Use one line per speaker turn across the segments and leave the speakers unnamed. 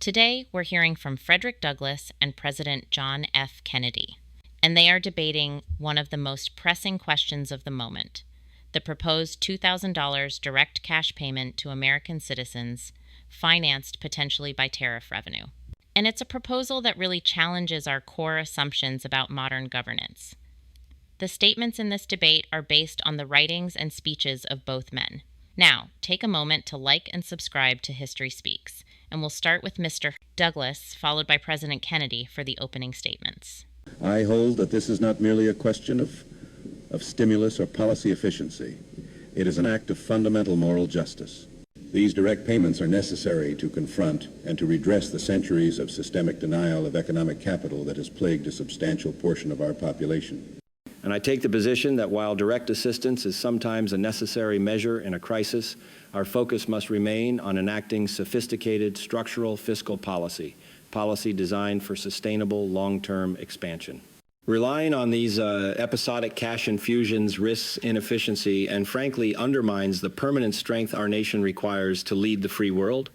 Today, we're hearing from Frederick Douglass and President John F. Kennedy, and they are debating one of the most pressing questions of the moment, the proposed $2,000 direct cash payment to American citizens, financed potentially by tariff revenue. And it's a proposal that really challenges our core assumptions about modern governance. The statements in this debate are based on the writings and speeches of both men. Now, take a moment to like and subscribe to History Speaks, and we'll start with Mr. Douglass, followed by President Kennedy for the opening statements.
I hold that this is not merely a question of stimulus or policy efficiency. It is an act of fundamental moral justice. These direct payments are necessary to confront and to redress the centuries of systemic denial of economic capital that has plagued a substantial portion of our population.
And I take the position that while direct assistance is sometimes a necessary measure in a crisis, our focus must remain on enacting sophisticated structural fiscal policy designed for sustainable long-term expansion. Relying on these episodic cash infusions risks inefficiency and frankly undermines the permanent strength our nation requires to lead the free world.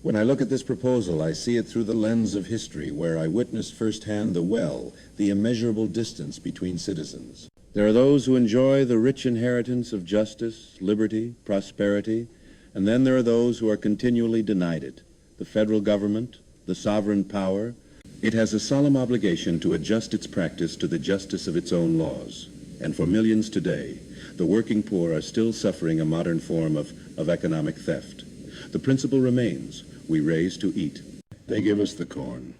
When I look at this proposal, I see it through the lens of history, where I witnessed firsthand the immeasurable distance between citizens. There are those who enjoy the rich inheritance of justice, liberty, prosperity, and then there are those who are continually denied it. The federal government, the sovereign power, it has a solemn obligation to adjust its practice to the justice of its own laws. And for millions today, the working poor are still suffering a modern form of economic theft. The principle remains: we raise to eat. They give us the corn,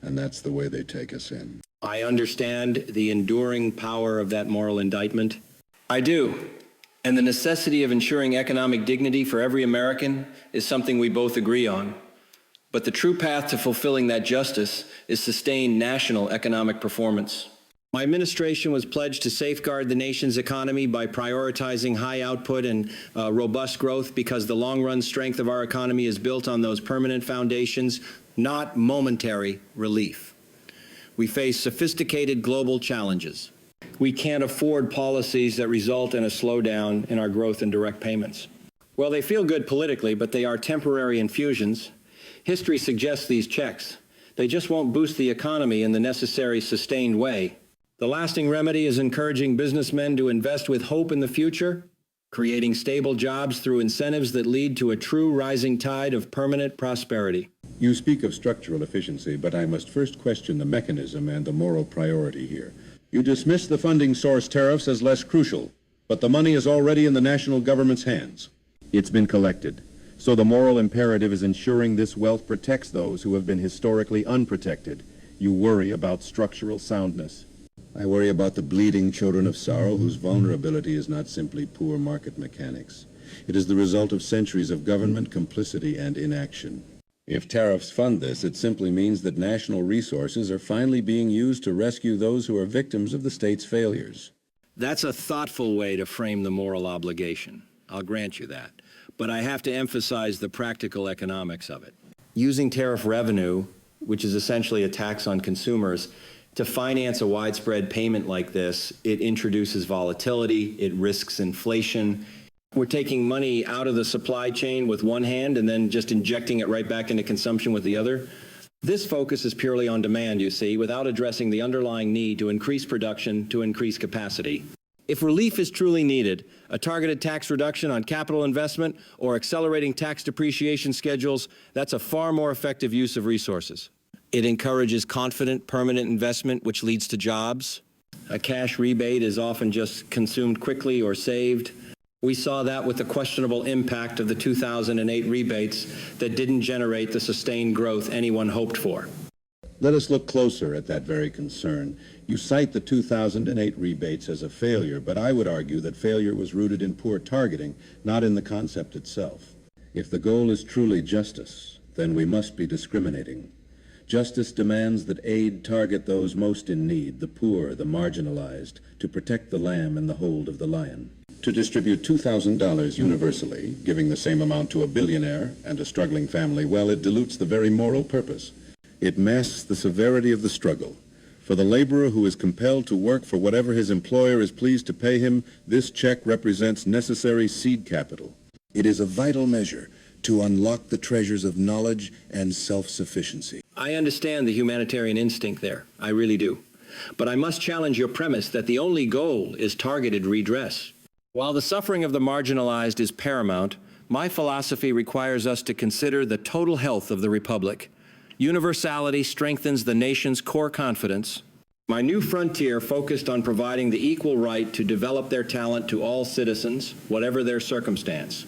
and that's the way they take us in.
I understand the enduring power of that moral indictment. I do. And the necessity of ensuring economic dignity for every American is something we both agree on. But the true path to fulfilling that justice is sustained national economic performance. My administration was pledged to safeguard the nation's economy by prioritizing high output and robust growth, because the long-run strength of our economy is built on those permanent foundations, not momentary relief. We face sophisticated global challenges. We can't afford policies that result in a slowdown in our growth in direct payments. Well, they feel good politically, but they are temporary infusions. History suggests these checks. They just won't boost the economy in the necessary sustained way. The lasting remedy is encouraging businessmen to invest with hope in the future, creating stable jobs through incentives that lead to a true rising tide of permanent prosperity.
You speak of structural efficiency, but I must first question the mechanism and the moral priority here. You dismiss the funding source, tariffs, as less crucial, but the money is already in the national government's hands. It's been collected. So the moral imperative is ensuring this wealth protects those who have been historically unprotected. You worry about structural soundness. I worry about the bleeding children of sorrow whose vulnerability is not simply poor market mechanics. It is the result of centuries of government complicity and inaction. If tariffs fund this, it simply means that national resources are finally being used to rescue those who are victims of the state's failures.
That's a thoughtful way to frame the moral obligation. I'll grant you that. But I have to emphasize the practical economics of it. Using tariff revenue, which is essentially a tax on consumers, to finance a widespread payment like this, it introduces volatility, it risks inflation. We're taking money out of the supply chain with one hand and then just injecting it right back into consumption with the other. This focus is purely on demand, you see, without addressing the underlying need to increase production, to increase capacity. If relief is truly needed, a targeted tax reduction on capital investment or accelerating tax depreciation schedules, that's a far more effective use of resources. It encourages confident, permanent investment, which leads to jobs. A cash rebate is often just consumed quickly or saved. We saw that with the questionable impact of the 2008 rebates that didn't generate the sustained growth anyone hoped for.
Let us look closer at that very concern. You cite the 2008 rebates as a failure, but I would argue that failure was rooted in poor targeting, not in the concept itself. If the goal is truly justice, then we must be discriminating. Justice demands that aid target those most in need, the poor, the marginalized, to protect the lamb in the hold of the lion. To distribute $2,000 universally, giving the same amount to a billionaire and a struggling family, well, it dilutes the very moral purpose. It masks the severity of the struggle. For the laborer who is compelled to work for whatever his employer is pleased to pay him, this check represents necessary seed capital. It is a vital measure to unlock the treasures of knowledge and self-sufficiency.
I understand the humanitarian instinct there. I really do. But I must challenge your premise that the only goal is targeted redress. While the suffering of the marginalized is paramount, my philosophy requires us to consider the total health of the Republic. Universality strengthens the nation's core confidence. My new frontier focused on providing the equal right to develop their talent to all citizens, whatever their circumstance.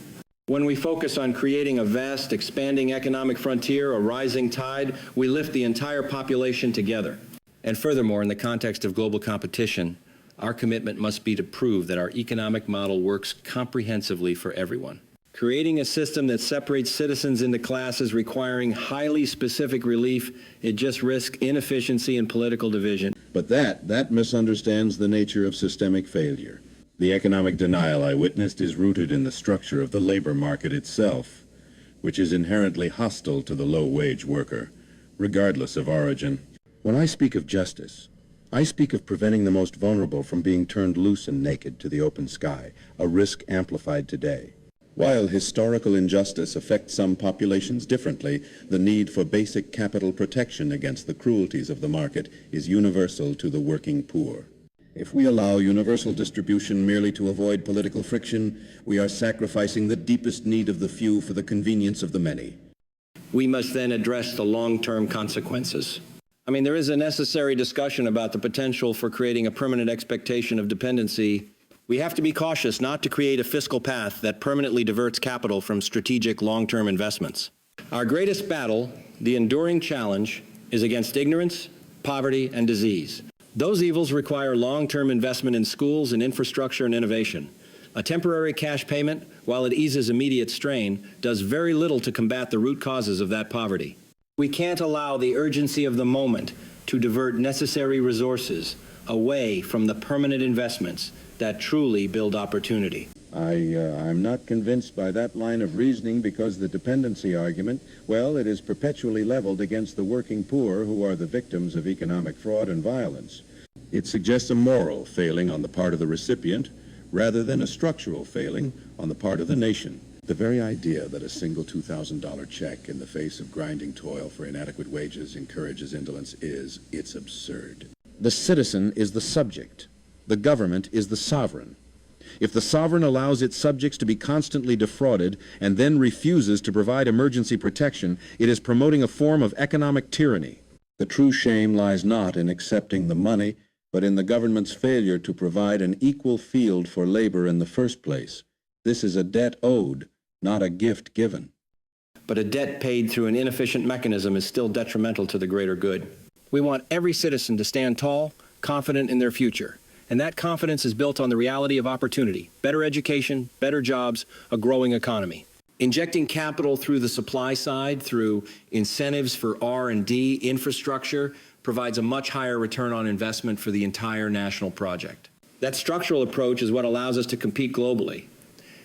When we focus on creating a vast, expanding economic frontier, a rising tide, we lift the entire population together. And furthermore, in the context of global competition, our commitment must be to prove that our economic model works comprehensively for everyone. Creating a system that separates citizens into classes requiring highly specific relief, it just risks inefficiency and political division.
But that misunderstands the nature of systemic failure. The economic denial I witnessed is rooted in the structure of the labor market itself, which is inherently hostile to the low-wage worker, regardless of origin. When I speak of justice, I speak of preventing the most vulnerable from being turned loose and naked to the open sky, a risk amplified today. While historical injustice affects some populations differently, the need for basic capital protection against the cruelties of the market is universal to the working poor. If we allow universal distribution merely to avoid political friction, we are sacrificing the deepest need of the few for the convenience of the many.
We must then address the long-term consequences. There is a necessary discussion about the potential for creating a permanent expectation of dependency. We have to be cautious not to create a fiscal path that permanently diverts capital from strategic long-term investments. Our greatest battle, the enduring challenge, is against ignorance, poverty, and disease. Those evils require long-term investment in schools and infrastructure and innovation. A temporary cash payment, while it eases immediate strain, does very little to combat the root causes of that poverty. We can't allow the urgency of the moment to divert necessary resources away from the permanent investments that truly build opportunity.
I'm not convinced by that line of reasoning because the dependency argument, well, it is perpetually leveled against the working poor who are the victims of economic fraud and violence. It suggests a moral failing on the part of the recipient rather than a structural failing on the part of the nation. The very idea that a single $2,000 check in the face of grinding toil for inadequate wages encourages indolence it's absurd. The citizen is the subject. The government is the sovereign. If the sovereign allows its subjects to be constantly defrauded and then refuses to provide emergency protection, it is promoting a form of economic tyranny. The true shame lies not in accepting the money, but in the government's failure to provide an equal field for labor in the first place. This is a debt owed, not a gift given.
But a debt paid through an inefficient mechanism is still detrimental to the greater good. We want every citizen to stand tall, confident in their future. And that confidence is built on the reality of opportunity, better education, better jobs, a growing economy. Injecting capital through the supply side, through incentives for R&D, infrastructure, provides a much higher return on investment for the entire national project. That structural approach is what allows us to compete globally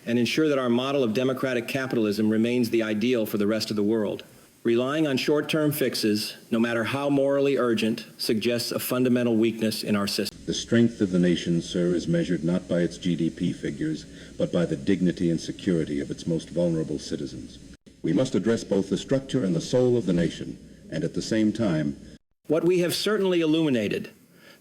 and ensure that our model of democratic capitalism remains the ideal for the rest of the world. Relying on short-term fixes, no matter how morally urgent, suggests a fundamental weakness in our system.
The strength of the nation, sir, is measured not by its GDP figures, but by the dignity and security of its most vulnerable citizens. We must address both the structure and the soul of the nation, and at the same time,
what we have certainly illuminated,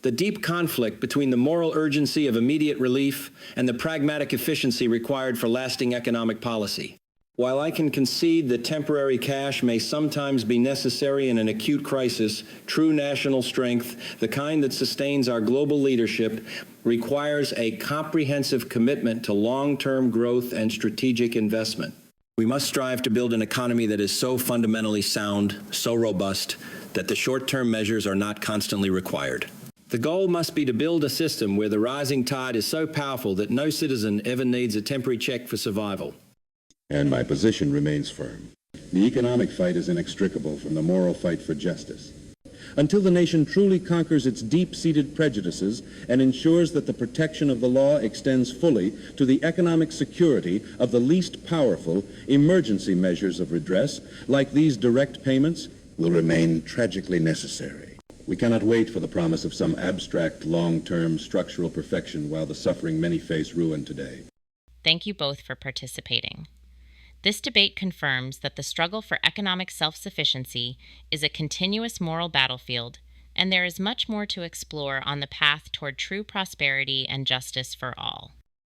the deep conflict between the moral urgency of immediate relief and the pragmatic efficiency required for lasting economic policy. While I can concede that temporary cash may sometimes be necessary in an acute crisis, true national strength, the kind that sustains our global leadership, requires a comprehensive commitment to long-term growth and strategic investment. We must strive to build an economy that is so fundamentally sound, so robust, that the short-term measures are not constantly required. The goal must be to build a system where the rising tide is so powerful that no citizen ever needs a temporary check for survival.
And my position remains firm. The economic fight is inextricable from the moral fight for justice. Until the nation truly conquers its deep-seated prejudices and ensures that the protection of the law extends fully to the economic security of the least powerful, emergency measures of redress, like these direct payments, will remain tragically necessary. We cannot wait for the promise of some abstract, long-term structural perfection while the suffering many face ruin today.
Thank you both for participating. This debate confirms that the struggle for economic self-sufficiency is a continuous moral battlefield, and there is much more to explore on the path toward true prosperity and justice for all.